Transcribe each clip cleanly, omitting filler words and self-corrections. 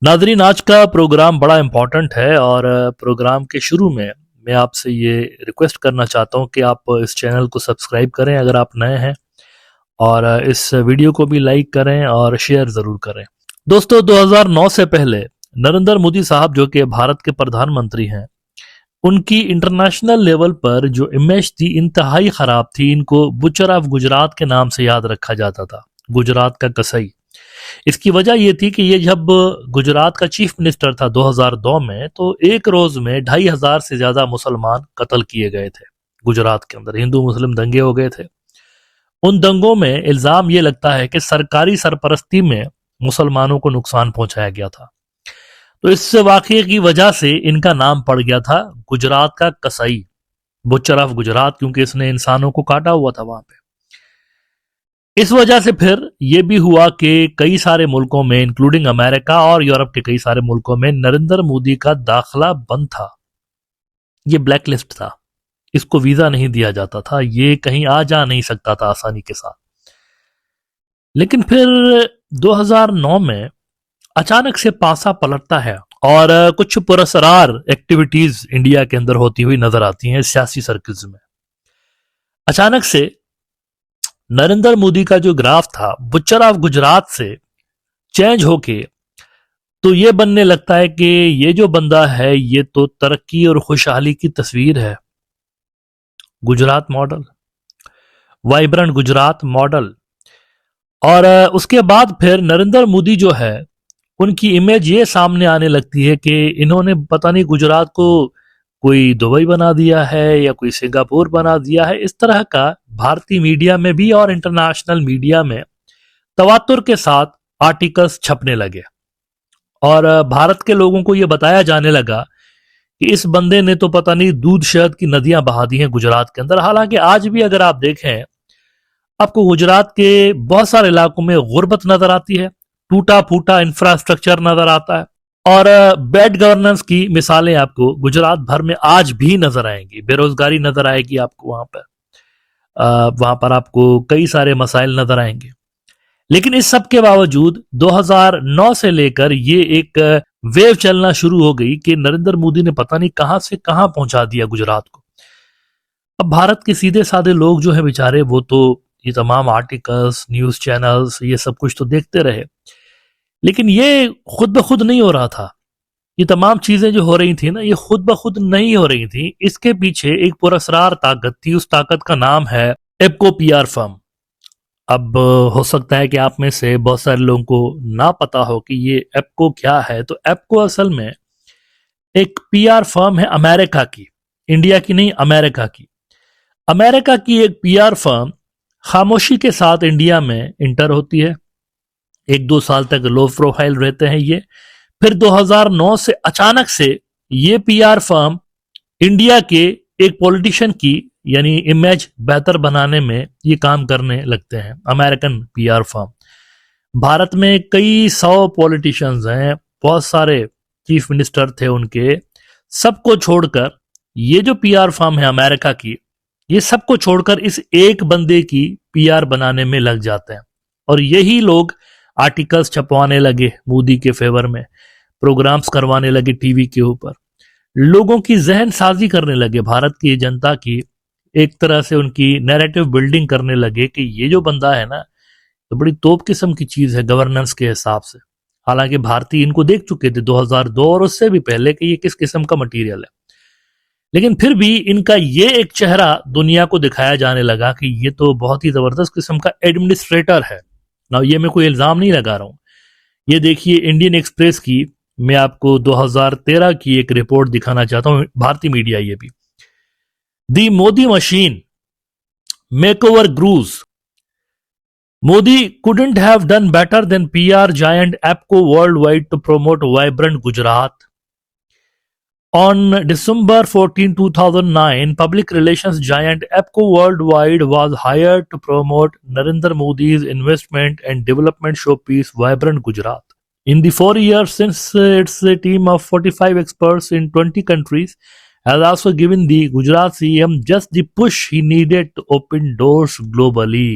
Nadreen, आज का programme बड़ा इम्पोर्टेंट है और प्रोग्राम के शुरू में मैं आपसे ये रिक्वेस्ट करना चाहता हूँ कि आप इस चैनल को सब्सक्राइब करें अगर आप नए हैं, और इस वीडियो को भी लाइक करें और शेयर ज़रूर करें। दोस्तों, 2009 से पहले नरेंद्र मोदी साहब, जो कि भारत के प्रधानमंत्री हैं, उनकी इंटरनेशनल लेवल पर जो इमेज थी इंतहाई ख़राब थी। इनको बुचर ऑफ गुजरात के नाम से याद रखा जाता था, गुजरात का कसाई। इसकी वजह यह थी कि ये जब गुजरात का चीफ मिनिस्टर था 2002 में, तो एक रोज में 2,500 से ज्यादा मुसलमान कत्ल किए गए थे। गुजरात के अंदर हिंदू मुस्लिम दंगे हो गए थे। उन दंगों में इल्जाम ये लगता है कि सरकारी सरपरस्ती में मुसलमानों को नुकसान पहुंचाया गया था। तो इस वाकये की वजह से इनका नाम पड़ गया था गुजरात का कसाई, बुचर ऑफ गुजरात, क्योंकि इसने इंसानों को काटा हुआ था वहां पे। इस वजह से फिर यह भी हुआ कि कई सारे मुल्कों में, इंक्लूडिंग अमेरिका और यूरोप के कई सारे मुल्कों में, नरेंद्र मोदी का दाखिला बंद था। ये ब्लैक लिस्ट था, इसको वीजा नहीं दिया जाता था, ये कहीं आ जा नहीं सकता था आसानी के साथ। लेकिन फिर 2009 में अचानक से पासा पलटता है और कुछ पुरस्कार एक्टिविटीज इंडिया के अंदर होती हुई नजर आती हैं सियासी सर्कल्स में। अचानक से नरेंद्र मोदी का जो ग्राफ था बुचर ऑफ गुजरात से चेंज होके तो ये बनने लगता है कि ये जो बंदा है ये तो तरक्की और खुशहाली की तस्वीर है। Gujarat model, vibrant Gujarat model. और उसके बाद फिर नरेंद्र मोदी जो है, उनकी इमेज ये सामने आने लगती है कि इन्होंने पता नहीं गुजरात को कोई दुबई बना दिया है या कोई सिंगापुर बना दिया है। इस तरह का भारतीय मीडिया में भी और इंटरनेशनल मीडिया में तवातुर के साथ आर्टिकल्स छपने लगे और भारत के लोगों को यह बताया जाने लगा कि इस बंदे ने तो पता नहीं दूध शहद की नदियां बहा दी हैं गुजरात के अंदर। हालांकि आज भी अगर आप देखें, आपको गुजरात के बहुत सारे इलाकों में गुर्बत नजर आती है, टूटा फूटा इंफ्रास्ट्रक्चर नजर आता है और बैड गवर्नेंस की मिसालें आपको गुजरात भर में आज भी नजर आएंगी। बेरोजगारी नजर आएगी आपको वहां पर आपको कई सारे मसाइल नजर आएंगे। लेकिन इस सब के बावजूद 2009 से लेकर ये एक वेव चलना शुरू हो गई कि नरेंद्र मोदी ने पता नहीं कहां से कहां पहुंचा दिया गुजरात को। अब भारत के सीधे साधे लोग जो है बेचारे, वो तो ये तमाम आर्टिकल्स, न्यूज चैनल्स, ये सब कुछ तो देखते रहे। लेकिन ये खुद ब खुद नहीं हो रहा था। ये तमाम चीजें जो हो रही थी ना, ये खुद ब खुद नहीं हो रही थी। इसके पीछे एक पुरस्कार ताकत थी। उस ताकत का नाम है एप्को पीआर फर्म। अब हो सकता है कि आप में से बहुत सारे लोगों को ना पता हो कि ये एप्को क्या है। तो एप्को असल में एक पीआर फर्म है अमेरिका की, इंडिया की नहीं, अमेरिका की। अमेरिका की एक पीआर फर्म खामोशी के साथ इंडिया में इंटर होती है। 1-2 साल तक लो प्रोफाइल रहते हैं ये। फिर 2009 से अचानक से ये पीआर फर्म इंडिया के एक पॉलिटिशियन की यानी इमेज बेहतर बनाने में ये काम करने लगते हैं। American PR firm. भारत में कई 100 पॉलिटिशियंस हैं, बहुत सारे चीफ मिनिस्टर थे उनके। सबको छोड़कर ये जो पीआर फर्म है अमेरिका की, ये सबको छोड़कर इस एक बंदे की पीआर बनाने में लग जाते हैं। और यही लोग आर्टिकल्स छपवाने लगे मोदी के फेवर में, प्रोग्राम्स करवाने लगे टीवी के ऊपर, लोगों की जहन साजी करने लगे, भारत की जनता की एक तरह से उनकी नैरेटिव बिल्डिंग करने लगे कि ये जो बंदा है ना, तो बड़ी तोप किस्म की चीज है गवर्नेंस के हिसाब से। हालांकि भारतीय इनको देख चुके थे 2002 और उससे भी पहले कि ये किस किस्म का मटीरियल है। लेकिन फिर भी इनका ये एक चेहरा दुनिया को दिखाया जाने लगा कि ये तो बहुत ही जबरदस्त किस्म का एडमिनिस्ट्रेटर है ना। ये मैं कोई इल्जाम नहीं लगा रहा हूं। ये देखिए, इंडियन एक्सप्रेस की मैं आपको 2013 की एक रिपोर्ट दिखाना चाहता हूं, भारतीय मीडिया ये भी। दी मोदी मशीन मेकओवर ग्रूज। Modi couldn't have done better than PR giant Appco worldwide to promote vibrant Gujarat. On December 14, 2009, public relations giant Appco Worldwide was hired to promote Narendra Modi's investment and development showpiece Vibrant Gujarat. In the 4 years since, its a team of 45 experts in 20 countries has also given the Gujarat CM just the push he needed to open doors globally.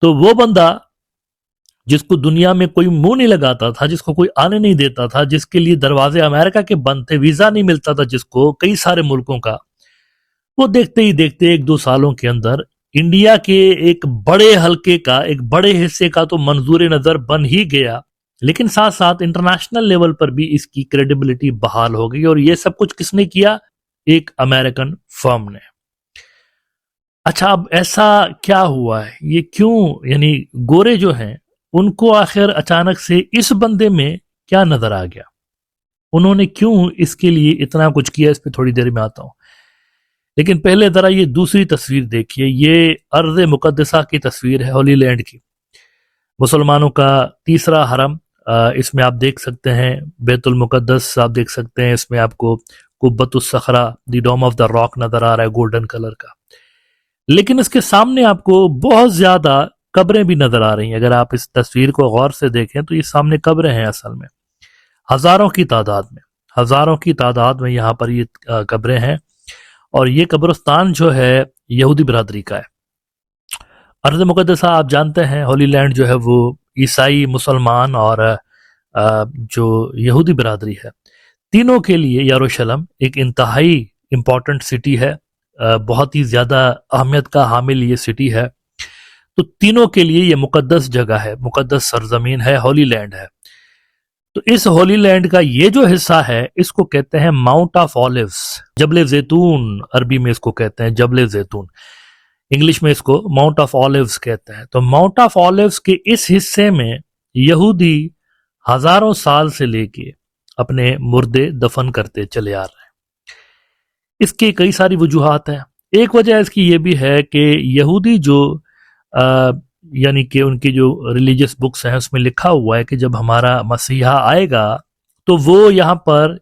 तो वो बंदा जिसको दुनिया में कोई मुंह नहीं लगाता था, जिसको कोई आने नहीं देता था, जिसके लिए दरवाजे अमेरिका के बंद थे, वीजा नहीं मिलता था जिसको, कई सारे मुल्कों का, वो देखते ही देखते 1-2 सालों के अंदर इंडिया के एक बड़े हलके का, एक बड़े हिस्से का तो मंजूर नजर बन ही गया, लेकिन साथ साथ इंटरनेशनल लेवल पर भी इसकी क्रेडिबिलिटी बहाल हो गई। और ये सब कुछ किसने किया? एक अमेरिकन फर्म ने। अच्छा, अब ऐसा क्या हुआ है, ये क्यों, यानी गोरे जो हैं उनको आखिर अचानक से इस बंदे में क्या नजर आ गया, उन्होंने क्यों इसके लिए इतना कुछ किया, इस पे थोड़ी देर में आता हूं। लेकिन पहले जरा ये दूसरी तस्वीर देखिए, ये अर्ज मुकद्दसा की तस्वीर है, होली लैंड की, मुसलमानों का तीसरा हरम। इसमें आप देख सकते हैं बैतुल मुकद्दस, आप देख सकते हैं इसमें आपको कुब्बतुस सखरा, the Dome of the Rock नजर आ रहा है गोल्डन कलर का। लेकिन इसके सामने आपको बहुत ज्यादा कब्रें भी नजर आ रही हैं। अगर आप इस तस्वीर को गौर से देखें तो ये सामने कब्रें हैं, असल में हजारों की तादाद में, हजारों की तादाद में यहाँ पर ये कब्रें हैं। और ये कब्रिस्तान जो है यहूदी बिरादरी का है। अर्ज मुकद्दसा आप जानते हैं, होली लैंड जो है वो ईसाई, मुसलमान और जो यहूदी बिरादरी है, तीनों के लिए यरूशलेम एक इंतहाई इम्पॉर्टेंट सिटी है, बहुत ही ज्यादा अहमियत का हामिल ये सिटी है। तो तीनों के लिए ये मुकद्दस जगह है, मुकद्दस सरजमीन है, होली लैंड है। तो इस होली लैंड का ये जो हिस्सा है इसको कहते हैं माउंट ऑफ ऑलिव्स, जबले जैतून, अरबी में इसको कहते हैं जबले जैतून, इंग्लिश में इसको माउंट ऑफ ऑलिव्स कहते हैं। तो माउंट ऑफ ऑलिव्स के इस हिस्से में यहूदी हजारों साल से लेके अपने मुर्दे दफन करते चले आ रहे हैं। इसकी कई सारी वजूहात हैं। एक वजह इसकी ये भी है कि यहूदी जो यानी कि उनकी जो रिलीजियस बुक्स हैं उसमें लिखा हुआ है कि जब हमारा मसीहा आएगा तो वो यहाँ पर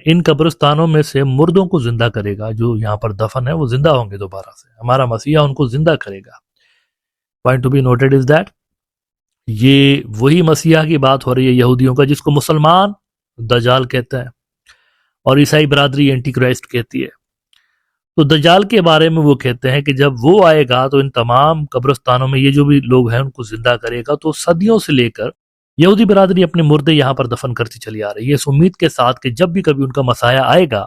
इन कब्रिस्तानों में से मुर्दों को जिंदा करेगा, जो यहाँ पर दफन है वो जिंदा होंगे दोबारा से, हमारा मसीहा उनको जिंदा करेगा। Point to be noted is that ये वही मसीहा की बात हो रही है यहूदियों का, जिसको मुसलमान दजाल कहते हैं और ईसाई बरादरी एंटी क्राइस्ट कहती है। तो दजाल के बारे में वो कहते हैं कि जब वो आएगा तो इन तमाम कब्रिस्तानों में ये जो भी लोग हैं उनको जिंदा करेगा। तो सदियों से लेकर यहूदी बरादरी अपने मुर्दे यहाँ पर दफन करती चली आ रही है, इस उम्मीद के साथ कि जब भी कभी उनका मसाया आएगा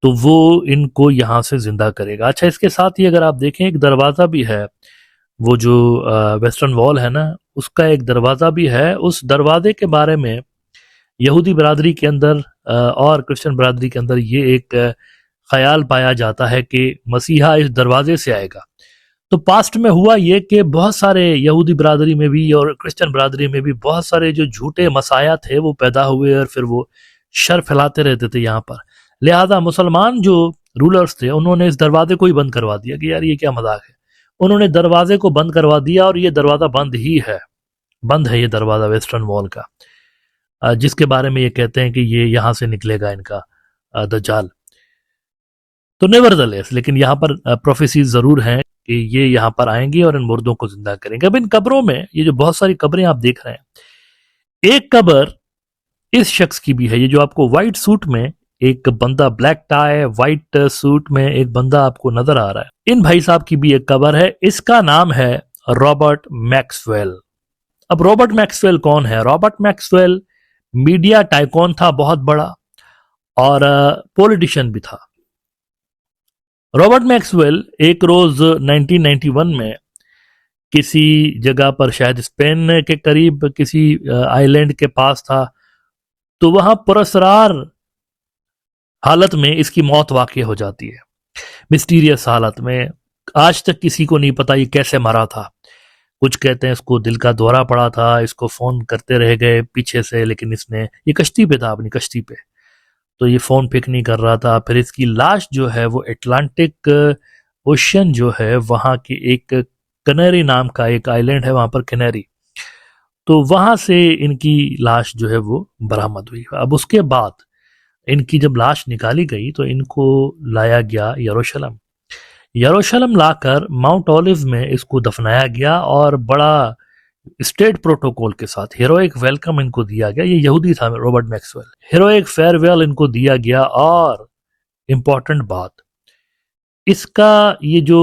तो वो इनको यहाँ से जिंदा करेगा। अच्छा, इसके साथ ही अगर आप देखें एक दरवाज़ा भी है, वो जो वेस्टर्न वॉल है ना, उसका एक दरवाज़ा भी है। उस दरवाजे के बारे में यहूदी बरादरी के अंदर और क्रिश्चियन बरादरी के अंदर ये एक ख्याल पाया जाता है कि मसीहा इस दरवाजे से आएगा। तो पास्ट में हुआ ये कि बहुत सारे यहूदी बरादरी में भी और क्रिश्चियन बरादरी में भी बहुत सारे जो झूठे मसाया थे वो पैदा हुए और फिर वो शर फैलाते रहते थे यहाँ पर। लिहाजा मुसलमान जो रूलर्स थे उन्होंने इस दरवाजे को ही बंद करवा दिया कि यार ये क्या मजाक है। उन्होंने दरवाजे को बंद करवा दिया और ये दरवाजा बंद ही है, बंद है ये दरवाजा वेस्टर्न वॉल का, जिसके बारे में ये कहते हैं कि ये यहाँ से निकलेगा इनका दज्जाल। तो नेवरदलेस, लेकिन यहाँ पर प्रोफेसीज जरूर हैं कि ये यहाँ पर आएंगे और इन मुर्दों को जिंदा करेंगे। अब इन कब्रों में ये जो बहुत सारी कब्रें आप देख रहे हैं, एक कब्र इस शख्स की भी है, ये जो आपको व्हाइट सूट में एक बंदा, ब्लैक टाई व्हाइट सूट में एक बंदा आपको नजर आ रहा है, इन भाई साहब की भी एक कब्र है। इसका नाम है रॉबर्ट मैक्सवेल। अब रॉबर्ट मैक्सवेल कौन है? रॉबर्ट मैक्सवेल मीडिया टाइकॉन था बहुत बड़ा और पॉलिटिशियन भी था। रॉबर्ट मैक्सवेल एक रोज 1991 में किसी जगह पर, शायद स्पेन के करीब किसी आइलैंड के पास था, तो वहां पुरस्कार हालत में इसकी मौत वाकई हो जाती है, मिस्टीरियस हालत में। आज तक किसी को नहीं पता ये कैसे मरा था। कुछ कहते हैं इसको दिल का दौरा पड़ा था, इसको फोन करते रह गए पीछे से, लेकिन इसने, ये कश्ती पे था, अपनी कश्ती पे, तो ये फोन पिक नहीं कर रहा था। फिर इसकी लाश जो है वो अटलांटिक ओशियन जो है वहां की एक कनेरी नाम का एक आइलैंड है, वहां पर कनेरी, तो वहां से इनकी लाश जो है वो बरामद हुई। अब उसके बाद इनकी जब लाश निकाली गई तो इनको लाया गया यरूशलेम। यरूशलेम लाकर माउंट ऑलिव में इसको दफनाया गया और बड़ा स्टेट प्रोटोकॉल के साथ हीरोइक वेलकम इनको दिया गया। ये यहूदी था रॉबर्ट मैक्सवेल। हीरोइक फेयरवेल इनको दिया गया। और इम्पोर्टेंट बात, इसका ये जो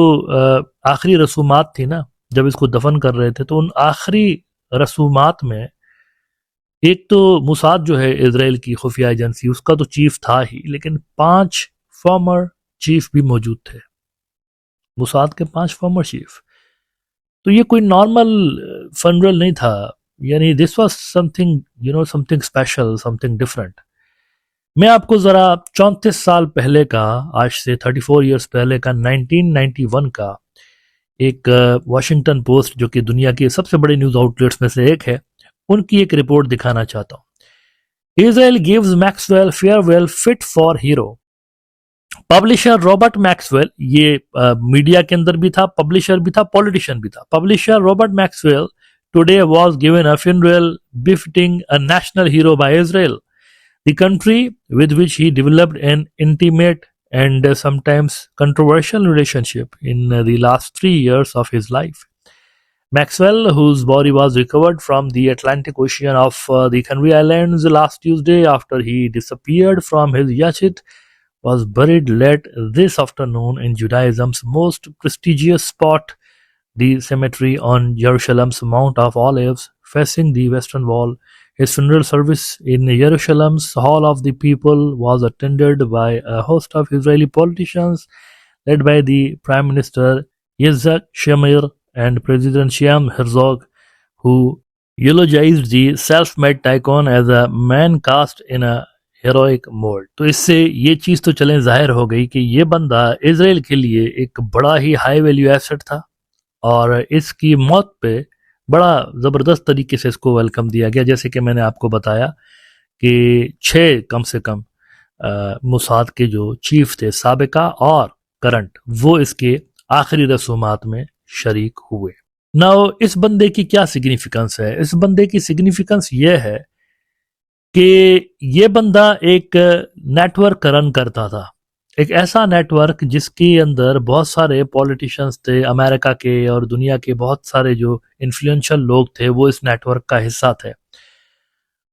आखिरी रसूमात थी ना, जब इसको दफन कर रहे थे, तो उन आखिरी रसूमात में एक तो मुसाद जो है इजराइल की खुफिया एजेंसी, उसका तो चीफ था ही, लेकिन 5 फॉर्मर चीफ भी मौजूद थे, मुसाद के 5 फॉर्मर चीफ। तो ये कोई नॉर्मल फनरल नहीं था, यानी this was something, something special, something different. मैं आपको ज़रा 34 साल पहले का, आज से 34 ईयर्स पहले का 1991 का एक वॉशिंगटन पोस्ट, जो कि दुनिया के सबसे बड़े न्यूज़ आउटलेट्स में से एक है, उनकी एक रिपोर्ट दिखाना चाहता हूँ। Israel gives Maxwell farewell fit for hero. Publisher Robert Maxwell, ये मीडिया के अंदर भी था, पब्लिशर भी था, पॉलिटिशियन भी था। Publisher Robert Maxwell today was given a funeral befitting a national hero by Israel, the country with which he developed an intimate and sometimes controversial relationship in the last 3 years of his life. Maxwell, whose body was recovered from the Atlantic Ocean of the Canary Islands last Tuesday after he disappeared from his yacht, was buried late this afternoon in Judaism's most prestigious spot, the cemetery on Jerusalem's Mount of Olives, facing the Western Wall. His funeral service in Jerusalem's Hall of the People was attended by a host of Israeli politicians, led by the Prime Minister Yitzhak Shamir and President Shyam Herzog, who eulogized the self-made tycoon as a man cast in a heroic mode. तो इससे ये चीज तो चलें जाहिर हो गई कि ये बंदा इसराइल के लिए एक बड़ा ही हाई वैल्यू एसेट था, और इसकी मौत पे बड़ा ज़बरदस्त तरीके से इसको वेलकम दिया गया। जैसे कि मैंने आपको बताया कि 6 कम से कम मुसाद के जो चीफ थे साबिका और करंट, वो इसके आखिरी रसूमात में शरीक हुए। नाउ इस बंदे की क्या सिग्निफिकेंस है? इस बंदे की सिग्निफिकेंस ये है कि ये बंदा एक नेटवर्क रन करता था, एक ऐसा नेटवर्क जिसके अंदर बहुत सारे पॉलिटिशियंस थे अमेरिका के और दुनिया के, बहुत सारे जो इन्फ्लुएंशियल लोग थे वो इस नेटवर्क का हिस्सा थे।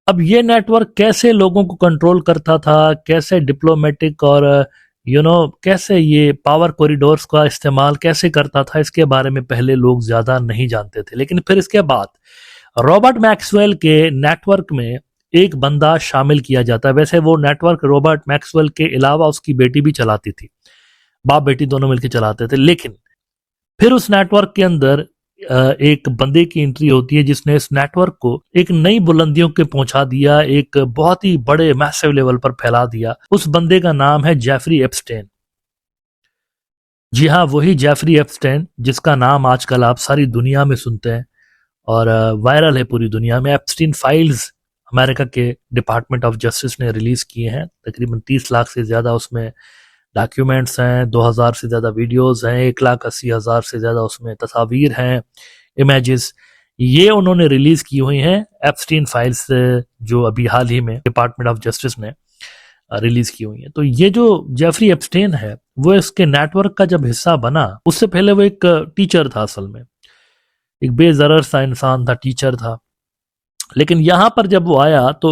अब ये नेटवर्क कैसे लोगों को कंट्रोल करता था, कैसे डिप्लोमेटिक और कैसे ये पावर कॉरिडोर्स का इस्तेमाल कैसे करता था, इसके बारे में पहले लोग ज़्यादा नहीं जानते थे। लेकिन फिर इसके बाद रॉबर्ट मैक्सवेल के नेटवर्क में एक बंदा शामिल किया जाता है। वैसे वो नेटवर्क रॉबर्ट मैक्सवेल के अलावा उसकी बेटी भी चलाती थी, बाप बेटी दोनों मिलकर चलाते थे। लेकिन फिर उस नेटवर्क के अंदर एक बंदे की एंट्री होती है जिसने इस नेटवर्क को एक नई बुलंदियों के पहुंचा दिया, एक बहुत ही बड़े मैसिव लेवल पर फैला दिया। उस बंदे का नाम है जेफरी एप्स्टेन। जी हाँ, वही जेफरी एप्स्टेन जिसका नाम आजकल आप सारी दुनिया में सुनते हैं और वायरल है पूरी दुनिया में। एप्स्टीन फाइल्स अमेरिका के डिपार्टमेंट ऑफ जस्टिस ने रिलीज किए हैं। तकरीबन 30 लाख से ज़्यादा उसमें डॉक्यूमेंट्स हैं, 2000 से ज़्यादा वीडियोस हैं, 1,80,000 से ज़्यादा उसमें तस्वीर हैं, इमेजेस, ये उन्होंने रिलीज़ की हुई हैं एप्स्टीन फाइल्स, जो अभी हाल ही में डिपार्टमेंट ऑफ जस्टिस ने रिलीज़ की हुई हैं। तो ये जो जेफरी एप्स्टेन है वो इसके नेटवर्क का जब हिस्सा बना, उससे पहले वो एक टीचर था, असल में एक बेज़रर सा इंसान था, टीचर था। लेकिन यहाँ पर जब वो आया तो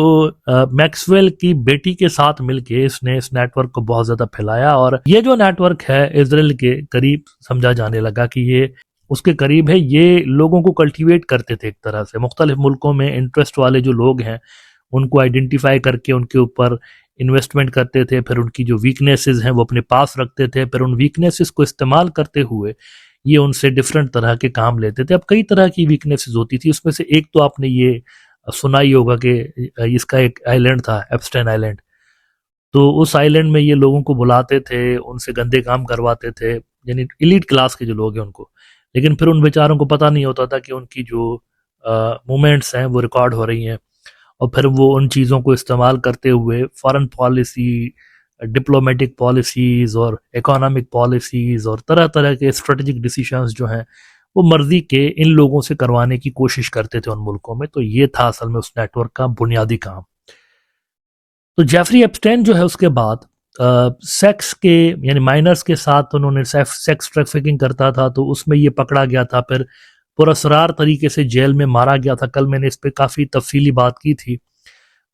मैक्सवेल की बेटी के साथ मिलके इसने इस नेटवर्क को बहुत ज़्यादा फैलाया, और ये जो नेटवर्क है इजराइल के करीब समझा जाने लगा कि ये उसके करीब है। ये लोगों को कल्टीवेट करते थे एक तरह से, मुख्तलिफ मुल्कों में इंटरेस्ट वाले जो लोग हैं उनको आइडेंटिफाई करके उनके ऊपर इन्वेस्टमेंट करते थे, फिर उनकी जो वीकनेसेस हैं वो अपने पास रखते थे, फिर उन वीकनेसेस को इस्तेमाल करते हुए ये उनसे डिफरेंट तरह के काम लेते थे। अब कई तरह की वीकनेसेस होती थी, उसमें से एक तो आपने ये सुना ही होगा कि इसका एक आइलैंड था, एप्स्टेन आइलैंड। तो उस आइलैंड में ये लोगों को बुलाते थे, उनसे गंदे काम करवाते थे, यानी इलीट क्लास के जो लोग हैं उनको। लेकिन फिर उन बेचारों को पता नहीं होता था कि उनकी जो मूवमेंट्स हैं वो रिकॉर्ड हो रही हैं, और फिर वो उन चीज़ों को इस्तेमाल करते हुए फॉरेन पॉलिसी, डिप्लोमेटिक पॉलिसीज़ और इकोनॉमिक पॉलिसीज़ और तरह तरह के स्ट्रेटेजिक डिसीजंस जो हैं वो मर्जी के इन लोगों से करवाने की कोशिश करते थे उन मुल्कों में। तो ये था असल में उस नेटवर्क का बुनियादी काम। तो जेफरी एप्स्टेन जो है उसके बाद सेक्स के, यानी माइनर्स के साथ उन्होंने सेक्स ट्रैफिकिंग करता था, तो उसमें ये पकड़ा गया था, फिर पुरस्रार तरीके से जेल में मारा गया था। कल मैंने इस पर काफ़ी तफसीली बात की थी।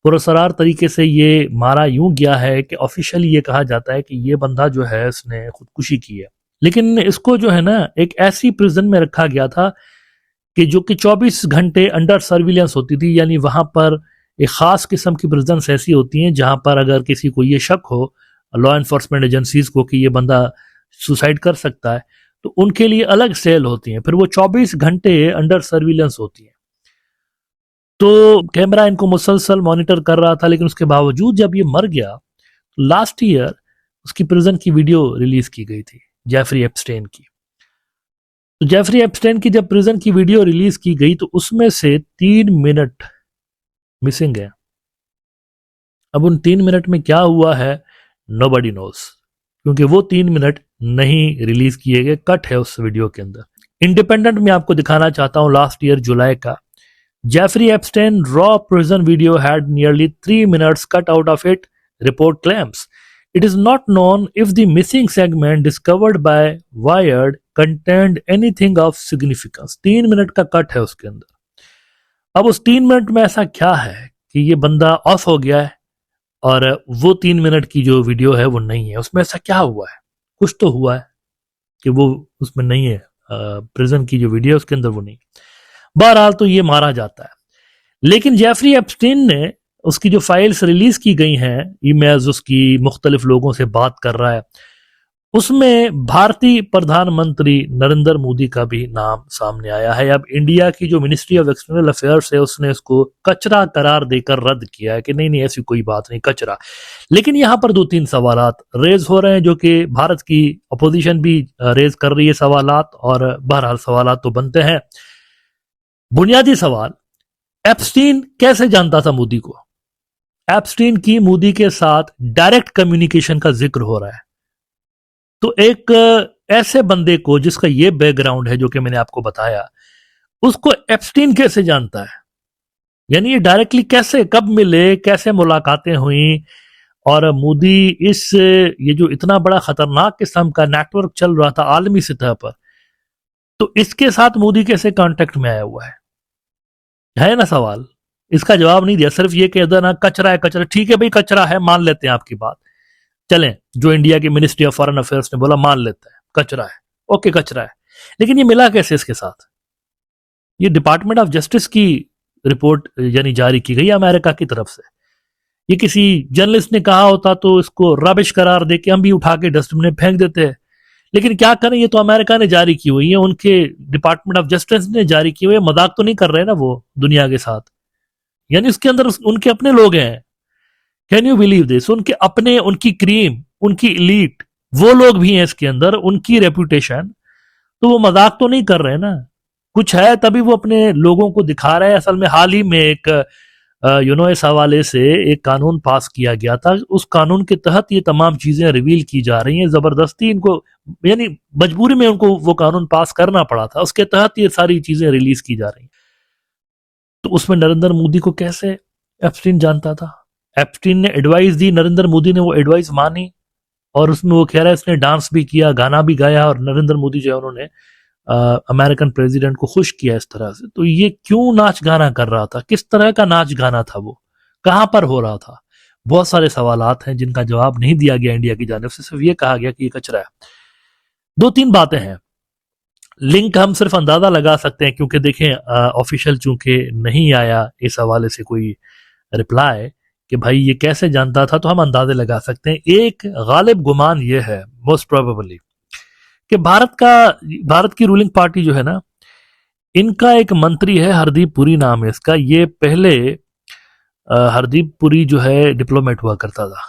पुरस्रार तरीके से ये मारा यूं गया है कि ऑफिशियली ये कहा जाता है कि ये बंदा जो है इसने खुदकुशी की है, लेकिन इसको जो है ना एक ऐसी प्रिजन में रखा गया था कि जो कि 24 घंटे अंडर सर्विलेंस होती थी, यानी वहां पर एक खास किस्म की प्रेजेंस ऐसी होती है जहां पर अगर किसी को ये शक हो लॉ एनफोर्समेंट एजेंसीज को कि ये बंदा सुसाइड कर सकता है, तो उनके लिए अलग सेल होती हैं, फिर वो 24 घंटे अंडर सर्विलेंस होती है। तो कैमरा इनको मुसलसल मॉनिटर कर रहा था, लेकिन उसके बावजूद जब ये मर गया, लास्ट ईयर उसकी प्रिजन की वीडियो रिलीज की गई थी, जेफरी एप्स्टेन की। तो जेफरी एप्स्टेन की जब प्रिजन की वीडियो रिलीज की गई तो उसमें से 3 मिनट मिसिंग है। अब उन 3 मिनट में क्या हुआ है नोबडी नोस, क्योंकि वो 3 मिनट नहीं रिलीज किए गए, कट है उस वीडियो के अंदर। इंडिपेंडेंट में आपको दिखाना चाहता हूं लास्ट ईयर जुलाई का, Jeffrey Epstein raw prison video had nearly 3 minutes cut out of it, report claims. It is not known if the missing segment discovered by Wired contained anything of significance. 3 minute का cut है उसके अंदर। अब उस 3 minute में ऐसा क्या है कि ये बंदा ऑफ हो गया है और वो 3 मिनट की जो वीडियो है वो नहीं है? उसमें ऐसा क्या हुआ है? कुछ तो हुआ है कि वो उसमें नहीं है, प्रिजन की जो वीडियो है उसके अंदर वो नहीं। बहरहाल तो ये मारा जाता है, लेकिन जेफरी एप्स्टीन ने उसकी जो फाइल्स रिलीज की गई हैं, ईमेल्स उसकी मुख्तलिफ लोगों से बात कर रहा है, उसमें भारतीय प्रधानमंत्री नरेंद्र मोदी का भी नाम सामने आया है। अब इंडिया की जो मिनिस्ट्री ऑफ एक्सटर्नल अफेयर्स है उसने इसको कचरा करार देकर रद्द किया है कि नहीं नहीं ऐसी कोई बात नहीं, कचरा। लेकिन यहां पर 2-3 सवालात रेज हो रहे हैं जो कि भारत की अपोजिशन भी रेज कर रही है सवालात, और बहरहाल सवालात तो बनते हैं। बुनियादी सवाल, एप्स्टीन कैसे जानता था मोदी को? एप्स्टीन की मोदी के साथ डायरेक्ट कम्युनिकेशन का जिक्र हो रहा है। तो एक ऐसे बंदे को जिसका ये बैकग्राउंड है जो कि मैंने आपको बताया, उसको एप्स्टीन कैसे जानता है? यानी ये डायरेक्टली कैसे, कब मिले, कैसे मुलाकातें हुई, और मोदी इस ये जो इतना बड़ा खतरनाक किस्म का नेटवर्क चल रहा था आलमी सतह पर, तो इसके साथ मोदी कैसे कांटेक्ट में आया हुआ है ना सवाल। इसका जवाब नहीं दिया, सिर्फ ये कह देना कचरा है कचरा। ठीक है भाई, कचरा है, मान लेते हैं आपकी बात, चलें, जो इंडिया की मिनिस्ट्री ऑफ फॉरेन अफेयर्स ने बोला मान लेते हैं कचरा है, ओके कचरा है। लेकिन ये मिला कैसे इसके साथ? ये डिपार्टमेंट ऑफ जस्टिस की रिपोर्ट यानी जारी की गई अमेरिका की तरफ से। ये किसी जर्नलिस्ट ने कहा होता तो इसको रबिश करार दे के हम भी उठा के डस्टबिन में फेंक देते हैं, लेकिन क्या करें, ये तो अमेरिका ने जारी की हुई है, उनके डिपार्टमेंट ऑफ जस्टिस ने जारी की हुई है। मजाक तो नहीं कर रहे ना वो दुनिया के साथ, यानी उसके अंदर उनके अपने लोग हैं। Can you believe this? उनके अपने, उनकी क्रीम, उनकी इलीट, वो लोग भी हैं इसके अंदर, उनकी रेपुटेशन। तो वो मजाक तो नहीं कर रहे ना, कुछ है तभी वो अपने लोगों को दिखा रहे हैं। असल में हाल ही में एक इस हवाले से एक कानून पास किया गया था, उस कानून के तहत ये तमाम चीजें रिवील की जा रही हैं। जबरदस्ती इनको, यानी मजबूरी में उनको वो कानून पास करना पड़ा था, उसके तहत ये सारी चीजें रिलीज की जा रही। तो उसमें नरेंद्र मोदी को कैसे एप्स्टीन जानता था? एप्स्टीन ने एडवाइस दी, नरेंद्र मोदी ने वो एडवाइस मानी, और उसमें वो कह रहा है इसने डांस भी किया, गाना भी गाया, और नरेंद्र मोदी जो है उन्होंने अमेरिकन प्रेसिडेंट को खुश किया इस तरह से। तो ये क्यों नाच गाना कर रहा था? किस तरह का नाच गाना था वो? कहां पर हो रहा था? बहुत सारे सवालात हैं जिनका जवाब नहीं दिया गया इंडिया की जानिब से, सिर्फ ये कहा गया कि ये कचरा है। 2-3 बातें हैं, लिंक हम सिर्फ अंदाजा लगा सकते हैं, क्योंकि देखें ऑफिशियल चूंकि नहीं आया इस हवाले से कोई रिप्लाई कि भाई ये कैसे जानता था, तो हम अंदाजे लगा सकते हैं। एक गालिब गुमान ये है मोस्ट प्रोबेबली कि भारत की रूलिंग पार्टी जो है ना, इनका एक मंत्री है, हरदीप पुरी नाम है इसका। ये पहले हरदीप पुरी जो है डिप्लोमेट हुआ करता था।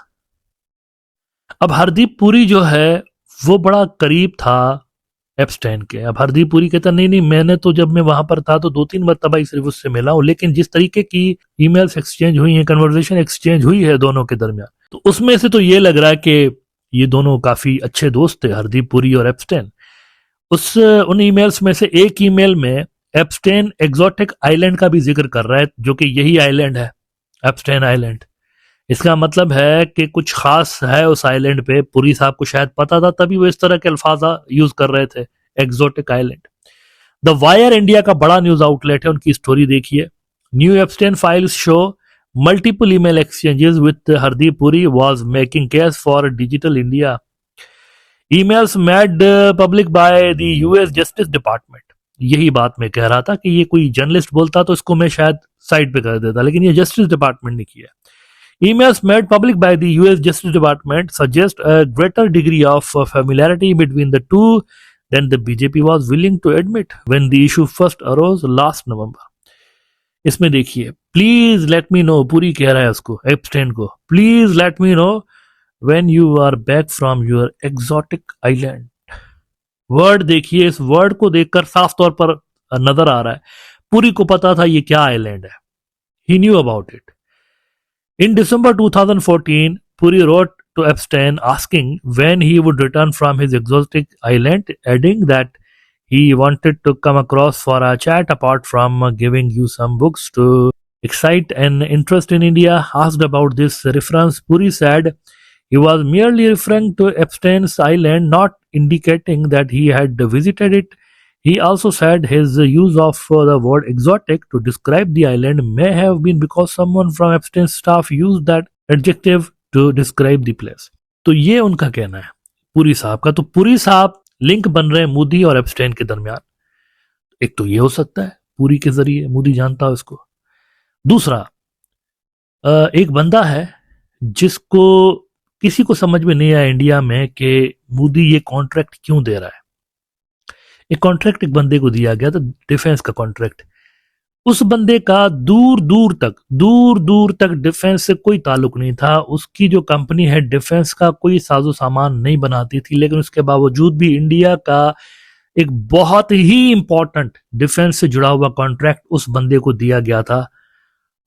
अब हरदीप पुरी जो है वो बड़ा करीब था एप्स्टाइन के। अब हरदीप पुरी कहता नहीं नहीं, मैंने तो जब मैं वहां पर था तो 2-3 मरतबा ही सिर्फ उससे मिला हूं, लेकिन जिस तरीके की ईमेल्स एक्सचेंज हुई हैं, कन्वर्सेशन एक्सचेंज हुई है दोनों के दरमियान, तो उसमें से तो ये लग रहा है कि ये दोनों काफी अच्छे दोस्त थे, हरदीप पुरी और एप्स्टाइन। उन ईमेल्स में से एक ईमेल में एप्स्टाइन एक्सोटिक आइलैंड का भी जिक्र कर रहा है, जो कि यही आइलैंड है, एप्स्टाइन आइलैंड। इसका मतलब है कि कुछ खास है उस आइलैंड पे, पुरी साहब को शायद पता था, तभी वो इस तरह के अल्फाजा यूज कर रहे थे, exotic island. The Wire India का बड़ा न्यूज आउटलेट है, उनकी स्टोरी देखिए। New Epstein files show multiple email exchanges with Hardeep Puri was making case for digital India. Emails made public by the US justice department. यही बात मैं कह रहा था कि ये कोई जर्नलिस्ट बोलता तो इसको मैं शायद साइड पे कर देता, लेकिन ये जस्टिस डिपार्टमेंट ने किया। Emails made public by the US Justice Department suggest a greater degree of familiarity between the two than the BJP was willing to admit when the issue first arose last November. इसमें देखिए, please let me no, पूरी कह रहा है उसको, abstain को, please let me know when you are back from your exotic island. Word देखिए, इस वर्ड को देखकर साफ तौर पर नजर आ रहा है पुरी को पता था ये क्या आइलैंड है। He knew about it. In December 2014, Puri wrote to Epstein asking when he would return from his exotic island, adding that he wanted to come across for a chat apart from giving you some books to excite an interest in India. Asked about this reference, Puri said he was merely referring to Epstein's island, not indicating that he had visited it. He also said his use of the word exotic to describe the island may have been because someone from Epstein's staff used that adjective to describe the place. तो ये उनका कहना है पुरी साहब का। तो पुरी साहब link बन रहे हैं मोदी और एप्स्टेन के दरमियान। एक तो ये हो सकता है पुरी के जरिए, मोदी जानता हो इसको। दूसरा, एक बंदा है जिसको किसी को समझ में नहीं आया इंडिया में कि मोदी ये कॉन्ट्रैक्ट क्यों दे रहा है। एक कॉन्ट्रैक्ट एक बंदे को दिया गया था, डिफेंस का कॉन्ट्रैक्ट। उस बंदे का दूर दूर तक डिफेंस से कोई ताल्लुक नहीं था। उसकी जो कंपनी है डिफेंस का कोई साजो सामान नहीं बनाती थी, लेकिन उसके बावजूद भी इंडिया का एक बहुत ही इंपॉर्टेंट डिफेंस से जुड़ा हुआ कॉन्ट्रैक्ट उस बंदे को दिया गया था।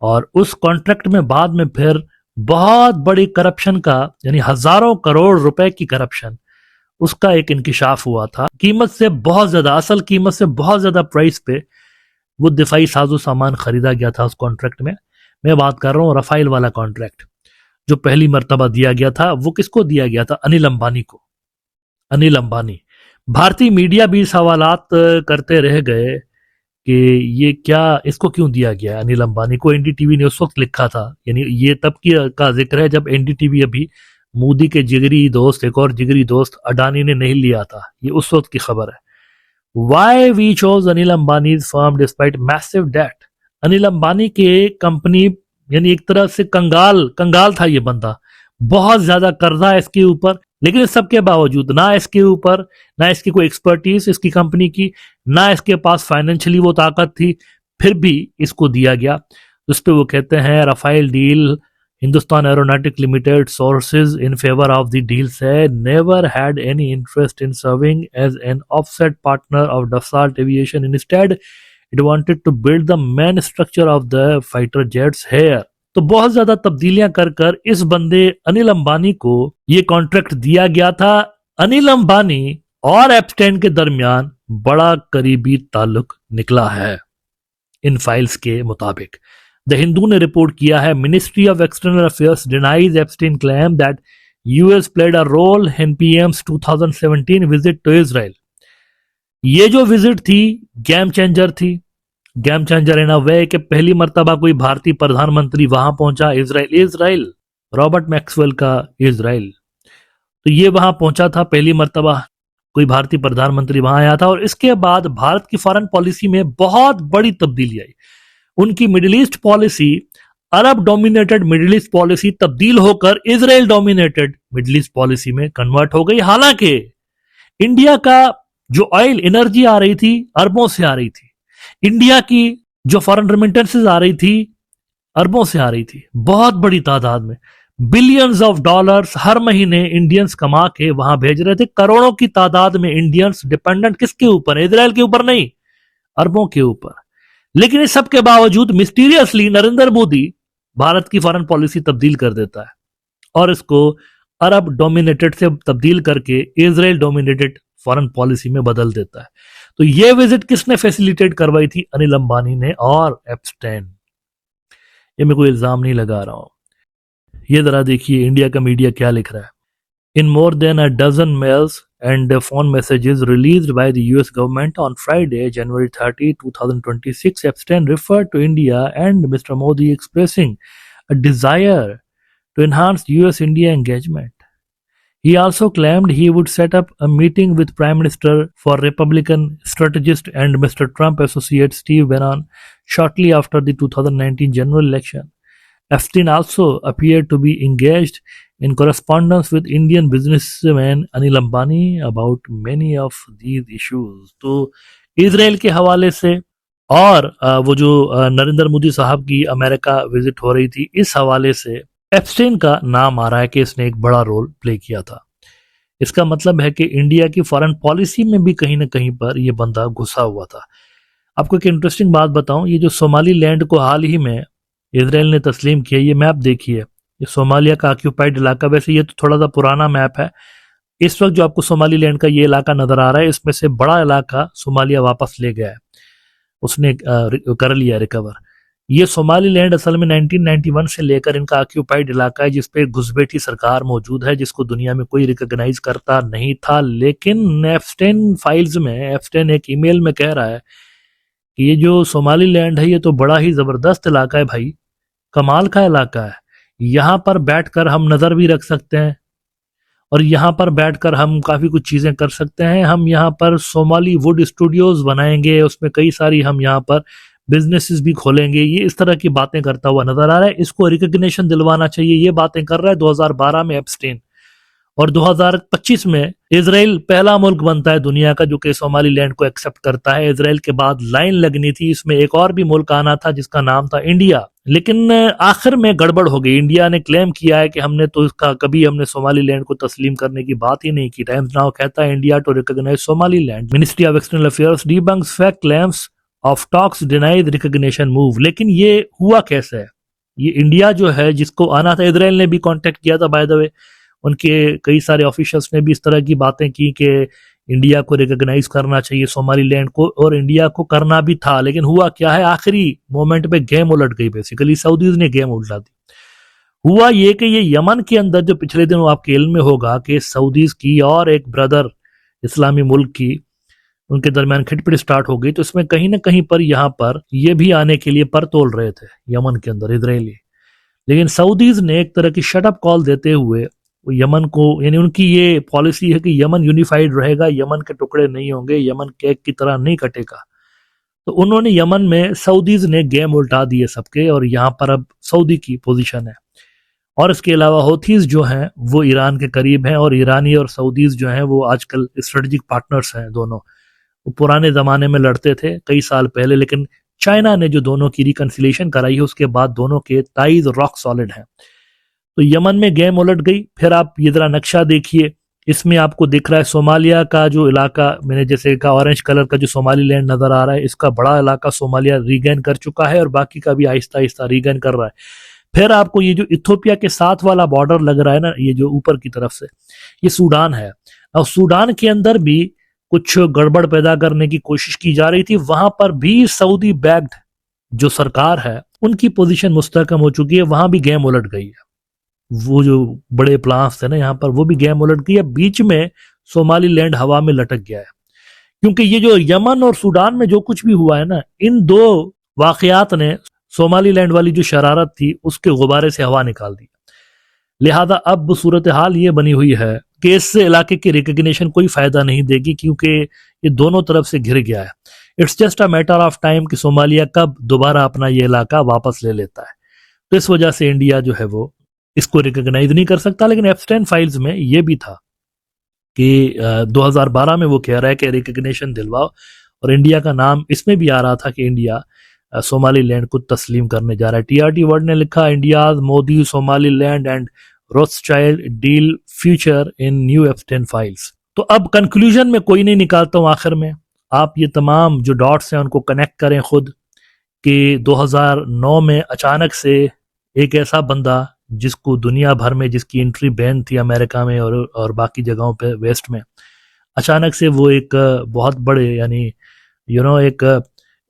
और उस कॉन्ट्रैक्ट में बाद में फिर बहुत बड़ी करप्शन का, यानी हजारों करोड़ रुपए की करप्शन, उसका एक इंकिशाफ हुआ था। कीमत से बहुत ज्यादा, असल कीमत से बहुत ज्यादा प्राइस पे वो दिफाई साजो सामान खरीदा गया था उस कॉन्ट्रैक्ट में। मैं बात कर रहा हूँ रफाइल वाला कॉन्ट्रैक्ट जो पहली मर्तबा दिया गया था। वो किसको दिया गया था? अनिल अंबानी को। अनिल अंबानी। भारतीय मीडिया भी सवालात करते रह गए कि ये क्या, इसको क्यों दिया गया अनिल अंबानी को। एनडीटीवी ने उस वक्त लिखा था, यानी ये तब की का जिक्र है जब एनडीटीवी अभी मोदी के जिगरी दोस्त, एक और जिगरी दोस्त अडानी ने नहीं लिया था। ये उस वक्त की खबर है। Why we chose Anil Ambani firm despite massive debt. Anil Ambani के कंपनी, यानी एक तरह से कंगाल था ये बंदा, बहुत ज्यादा कर्जा है इसके ऊपर, लेकिन इस सब के बावजूद ना इसके ऊपर, ना इसकी कोई एक्सपर्टीज इसकी कंपनी की, ना इसके पास फाइनेंशियली वो ताकत थी, फिर भी इसको दिया गया। उस पर वो कहते हैं Rafale deal, Hindustan Aeronautic Limited sources in favor of the deal said never had any interest in serving as an offset partner of Dassault Aviation. Instead, it wanted to build the main structure of the fighter jets here. तो बहुत ज्यादा तब्दीलियां कर इस बंदे अनिल अंबानी को ये contract दिया गया था। अनिल अंबानी और एप्स्टेन के दरमियान बड़ा करीबी ताल्लुक निकला है इन फाइल्स के मुताबिक। द हिंदू ने रिपोर्ट किया है, ministry of external affairs denies Epstein claim that US played a role in PM's 2017 visit to Israel. ये जो विजिट थी गेम चेंजर थी। Game changer in a way कि पहली मर्तबा कोई भारतीय प्रधानमंत्री वहां पहुंचा, इजराइल, रॉबर्ट मैक्सवेल का इजराइल। तो ये वहां पहुंचा था, पहली मर्तबा कोई भारतीय प्रधानमंत्री वहां आया था। और इसके बाद भारत की फॉरेन पॉलिसी में बहुत बड़ी तब्दीली आई। उनकी मिडिल ईस्ट पॉलिसी, अरब डोमिनेटेड मिडिल ईस्ट पॉलिसी तब्दील होकर Israel dominated middle east policy में कन्वर्ट हो गई। हालांकि इंडिया का जो ऑयल एनर्जी आ रही थी अरबों से आ रही थी, इंडिया की जो फॉरेन रेमिटेंसेस आ रही थी अरबों से आ रही थी, बहुत बड़ी तादाद में, बिलियंस ऑफ डॉलर्स हर महीने इंडियंस कमा के वहां भेज रहे थे। करोड़ों की तादाद में इंडियंस डिपेंडेंट किसके ऊपर? इजराइल के ऊपर नहीं, अरबों के ऊपर। लेकिन इस सब के बावजूद मिस्टीरियसली नरेंद्र मोदी भारत की फॉरेन पॉलिसी तब्दील कर देता है और इसको अरब डोमिनेटेड से तब्दील करके इजराइल डोमिनेटेड फॉरेन पॉलिसी में बदल देता है। तो ये विजिट किसने फैसिलिटेट करवाई थी? अनिल अंबानी ने और एप्स्टेन। ये मैं कोई इल्जाम नहीं लगा रहा हूं। ये जरा देखिए इंडिया का मीडिया क्या लिख रहा है। In more than a dozen mails and phone messages released by the US government on Friday, January 30, 2026, Epstein referred to India and Mr. Modi expressing a desire to enhance US-India engagement. He also claimed he would set up a meeting with Prime Minister for Republican strategist and Mr. Trump associate Steve Bannon shortly after the 2019 general election. Epstein also appeared to be engaged in correspondence with Indian businessman Anil Ambani about many of these issues. तो Israel के हवाले से और वो जो नरेंद्र मोदी साहब की America visit हो रही थी, इस हवाले से एप्स्टेन का नाम आ रहा है कि इसने एक बड़ा रोल प्ले किया था। इसका मतलब है कि इंडिया की फॉरेन पॉलिसी में भी कहीं ना कहीं पर यह बंदा घुसा हुआ था। आपको एक इंटरेस्टिंग बात बताऊं, ये जो सोमाली लैंड को हाल ही में इसराइल ने तस्लीम किया, ये मैप देखिए, ये सोमालिया का ऑक्यूपाइड इलाका, वैसे ये तो थोड़ा सा पुराना मैप है। इस वक्त जो आपको सोमाली लैंड का ये इलाका नजर आ रहा है, इसमें से बड़ा इलाका सोमालिया वापस ले गया है, उसने कर लिया रिकवर। ये सोमाली लैंड असल में 1991 से लेकर इनका ऑक्यूपाइड इलाका है, जिसपे घुसपैठी सरकार मौजूद है, जिसको दुनिया में कोई रिकॉग्नाइज करता नहीं था। लेकिन एप्स्टेन फाइल्स में एप्स्टेन एक ईमेल में कह रहा है कि ये जो सोमाली लैंड है, ये तो बड़ा ही जबरदस्त इलाका है भाई, कमाल का इलाका है, यहाँ पर बैठकर हम नजर भी रख सकते हैं और यहाँ पर बैठकर हम काफी कुछ चीजें कर सकते हैं। हम यहाँ पर सोमाली वुड स्टूडियोज बनाएंगे, उसमें कई सारी हम यहाँ पर बिजनेसेस भी खोलेंगे। ये इस तरह की बातें करता हुआ नजर आ रहा है। इसको रिकग्निशन दिलवाना चाहिए, ये बातें कर रहा है 2012 में एप्स्टेन। और 2025 में इजराइल पहला मुल्क बनता है दुनिया का जो कि सोमाली लैंड को एक्सेप्ट करता है। इजराइल के बाद लाइन लगनी थी, इसमें एक और भी मुल्क आना था जिसका नाम था इंडिया, लेकिन आखिर में गड़बड़ हो गई। इंडिया ने क्लेम किया है कि हमने तो इसका कभी हमने सोमाली लैंड को तस्लीम करने की बात ही नहीं की। टाइम्स नाउ कहता है India to recognise Somaliland, ministry of external affairs debunks fact claims of talks denied recognition move. लेकिन ये हुआ कैसे है? ये इंडिया जो है जिसको आना था, इजराइल ने भी कांटेक्ट किया था बाय द वे, उनके कई सारे ऑफिशियल्स ने भी इस तरह की बातें की कि इंडिया को रिकॉग्नाइज करना चाहिए सोमाली लैंड को, और इंडिया को करना भी था। लेकिन हुआ क्या है, आखिरी मोमेंट पे गेम उलट गई, बेसिकली सऊदीज ने गेम उल्टा दी। हुआ ये कि ये यमन के अंदर जो पिछले दिनों आपके इल्म में होगा कि सऊदीज की और एक ब्रदर इस्लामी मुल्क की, उनके दरमियान खिटपिट स्टार्ट हो गई, तो इसमें कहीं ना कहीं पर यहाँ पर ये भी आने के लिए पर तोल रहे थे यमन के अंदर इजरायली। लेकिन सऊदीज ने एक तरह की शटअप कॉल देते हुए यमन को, यानी उनकी ये पॉलिसी है कि यमन यूनिफाइड रहेगा, यमन के टुकड़े नहीं होंगे, यमन केक की तरह नहीं कटेगा। तो उन्होंने यमन में सऊदीज ने गेम उल्टा दिए सबके, और यहाँ पर अब सऊदी की पोजीशन है। और इसके अलावा हौथीज जो हैं वो ईरान के करीब हैं, और ईरानी और सऊदीज जो हैं वो आजकल स्ट्रेटेजिक पार्टनर्स हैं दोनों। वो पुराने जमाने में लड़ते थे कई साल पहले, लेकिन चाइना ने जो दोनों की रिकंसिलेशन कराई है उसके बाद दोनों के टाइज रॉक सॉलिड हैं। तो यमन में गेम उलट गई। फिर आप ये जरा नक्शा देखिए, इसमें आपको दिख रहा है सोमालिया का जो इलाका, मैंने जैसे कहा ऑरेंज कलर का जो सोमाली लैंड नजर आ रहा है, इसका बड़ा इलाका सोमालिया रीगेन कर चुका है और बाकी का भी आहिस्ता आहिस्ता रीगेन कर रहा है। फिर आपको ये जो इथोपिया के साथ वाला बॉर्डर लग रहा है ना, ये जो ऊपर की तरफ से, ये सूडान है। और सूडान के अंदर भी कुछ गड़बड़ पैदा करने की कोशिश की जा रही थी। वहां पर भी सऊदी बैक्ड जो सरकार है उनकी पोजीशन मुस्तहकम हो चुकी है, वहां भी गेम उलट गई है। वो जो बड़े प्लान्स थे ना यहाँ पर, वो भी गेम उलट गई है। बीच में सोमाली लैंड हवा में लटक गया है, क्योंकि ये जो यमन और सूडान में जो कुछ भी हुआ है ना, इन दो वाकयात ने सोमाली लैंड वाली जो शरारत थी उसके गुब्बारे से हवा निकाल दी। लिहाजा अब सूरत हाल ये बनी हुई है कि इस इलाके की रिकग्निशन कोई फायदा नहीं देगी, क्योंकि ये दोनों तरफ से घिर गया है। It's just a matter of time कि सोमालिया कब दोबारा अपना ये इलाका वापस ले लेता है। तो इस वजह से इंडिया जो है वो इसको रिकॉग्नाइज नहीं कर सकता। लेकिन एप्स्टेन फाइल्स में ये भी था कि 2012 में वो कह रहा है कि रिकॉग्निशन दिलवाओ, और इंडिया का नाम इसमें भी आ रहा था कि इंडिया सोमाली लैंड को तस्लीम करने जा रहा है। टीआरटी वर्ल्ड ने लिखा, India Modi Somaliland and Rothschild deal future in new Epstein files. तो अब कंक्लूजन में कोई नहीं निकालता हूं, आखिर में आप ये तमाम जो डॉट्स हैं उनको कनेक्ट करें खुद, कि 2009 में अचानक से एक ऐसा बंदा जिसको दुनिया भर में, जिसकी एंट्री बैन थी अमेरिका में और बाकी जगहों पे वेस्ट में, अचानक से वो एक बहुत बड़े यानी एक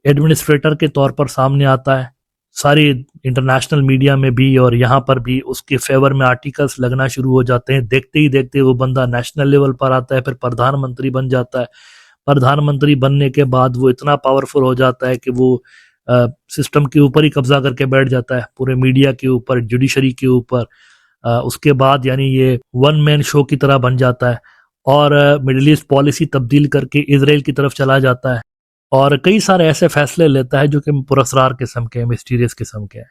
एडमिनिस्ट्रेटर के तौर पर सामने आता है। सारी इंटरनेशनल मीडिया में भी और यहाँ पर भी उसके फेवर में आर्टिकल्स लगना शुरू हो जाते हैं। देखते ही देखते वो बंदा नेशनल लेवल पर आता है, फिर प्रधानमंत्री बन जाता है। प्रधानमंत्री बनने के बाद वो इतना पावरफुल हो जाता है कि वो सिस्टम के ऊपर ही कब्जा करके बैठ जाता है, पूरे मीडिया के ऊपर, जुडिशरी के ऊपर, उसके बाद यानी ये वन मैन शो की तरह बन जाता है और मिडिल ईस्ट पॉलिसी तब्दील करके इसराइल की तरफ चला जाता है और कई सारे ऐसे फैसले लेता है जो कि पुरस्कार किस्म के, मिस्टीरियस किस्म के हैं।